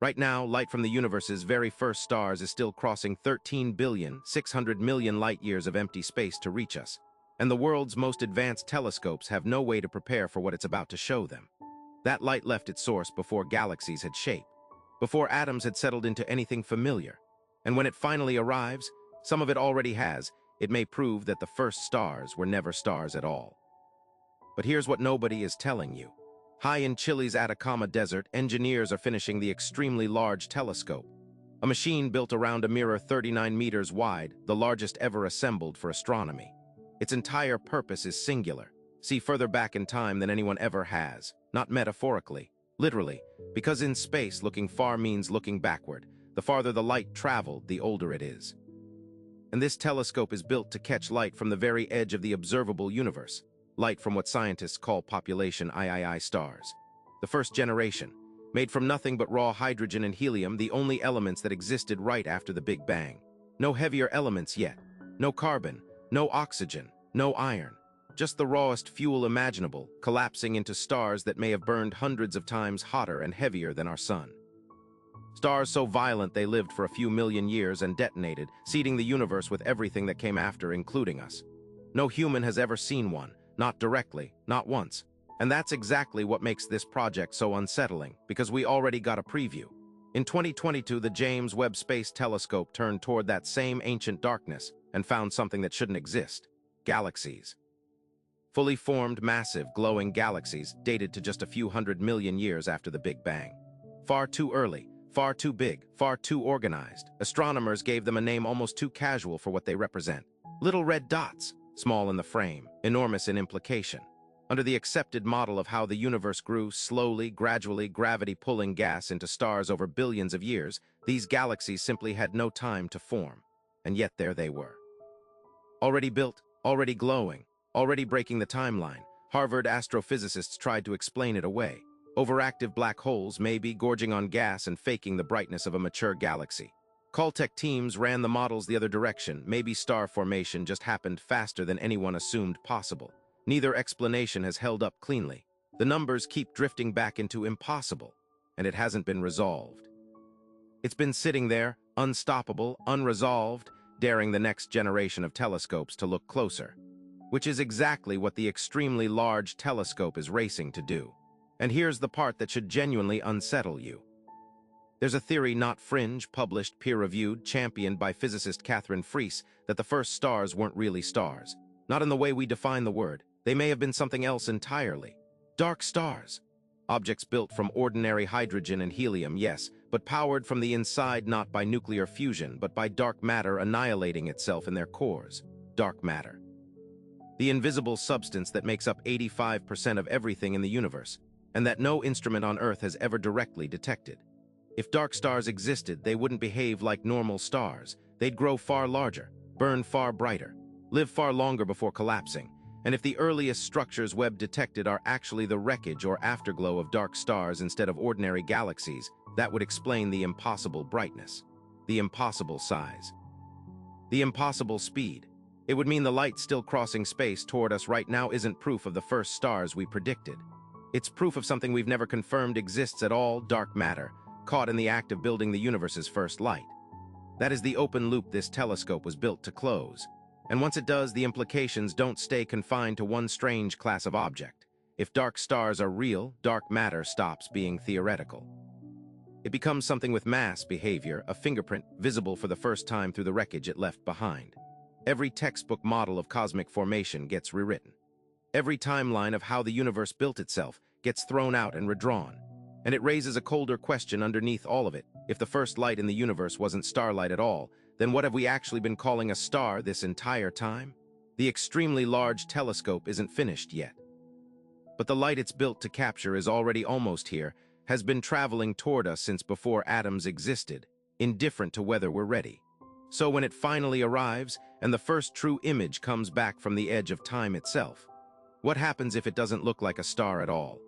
Right now, light from the universe's very first stars is still crossing 13,600,000,000 light-years of empty space to reach us, and the world's most advanced telescopes have no way to prepare for what it's about to show them. That light left its source before galaxies had shape, before atoms had settled into anything familiar. And when it finally arrives, some of it already has, it may prove that the first stars were never stars at all. But here's what nobody is telling you. High in Chile's Atacama desert, engineers are finishing the extremely large telescope, a machine built around a mirror 39 meters wide, the largest ever assembled for astronomy. Its entire purpose is singular: see further back in time than anyone ever has, not metaphorically, literally, because in space looking far means looking backward. The farther the light traveled, the older it is. And this telescope is built to catch light from the very edge of the observable universe, light from what scientists call population II stars. The first generation, made from nothing but raw hydrogen and helium, the only elements that existed right after the Big Bang. No heavier elements yet, no carbon, no oxygen, no iron, just the rawest fuel imaginable, collapsing into stars that may have burned hundreds of times hotter and heavier than our sun. Stars so violent they lived for a few million years and detonated, seeding the universe with everything that came after, including us. No human has ever seen one, not directly, not once. And that's exactly what makes this project so unsettling, because we already got a preview. In 2022, the James Webb Space Telescope turned toward that same ancient darkness and found something that shouldn't exist: galaxies. Fully formed, massive, glowing galaxies dated to just a few 100 million years after the Big Bang. Far too early, far too big, far too organized. Astronomers gave them a name almost too casual for what they represent. Little red dots, small in the frame, enormous in implication. Under the accepted model of how the universe grew, slowly, gradually, gravity-pulling gas into stars over billions of years, these galaxies simply had no time to form. And yet there they were. Already built, already glowing, already breaking the timeline. Harvard astrophysicists tried to explain it away. Overactive black holes may be gorging on gas and faking the brightness of a mature galaxy. Caltech teams ran the models the other direction. Maybe star formation just happened faster than anyone assumed possible. Neither explanation has held up cleanly. The numbers keep drifting back into impossible, and it hasn't been resolved. It's been sitting there, unstoppable, unresolved, daring the next generation of telescopes to look closer, which is exactly what the extremely large telescope is racing to do. And here's the part that should genuinely unsettle you. There's a theory, not fringe, published, peer-reviewed, championed by physicist Catherine Fries, that the first stars weren't really stars. Not in the way we define the word. They may have been something else entirely. Dark stars. Objects built from ordinary hydrogen and helium, yes, but powered from the inside not by nuclear fusion, but by dark matter annihilating itself in their cores. Dark matter. The invisible substance that makes up 85% of everything in the universe, and that no instrument on Earth has ever directly detected. If dark stars existed, they wouldn't behave like normal stars. They'd grow far larger, burn far brighter, live far longer before collapsing. And if the earliest structures Webb detected are actually the wreckage or afterglow of dark stars instead of ordinary galaxies, that would explain the impossible brightness, the impossible size, the impossible speed. It would mean the light still crossing space toward us right now isn't proof of the first stars we predicted. It's proof of something we've never confirmed exists at all: dark matter, caught in the act of building the universe's first light. That is the open loop this telescope was built to close. And once it does, the implications don't stay confined to one strange class of object. If dark stars are real, dark matter stops being theoretical. It becomes something with mass, behavior, a fingerprint visible for the first time through the wreckage it left behind. Every textbook model of cosmic formation gets rewritten. Every timeline of how the universe built itself gets thrown out and redrawn. And it raises a colder question underneath all of it. If the first light in the universe wasn't starlight at all, then what have we actually been calling a star this entire time? The extremely large telescope isn't finished yet. But the light it's built to capture is already almost here, has been traveling toward us since before atoms existed, indifferent to whether we're ready. So when it finally arrives, and the first true image comes back from the edge of time itself, what happens if it doesn't look like a star at all?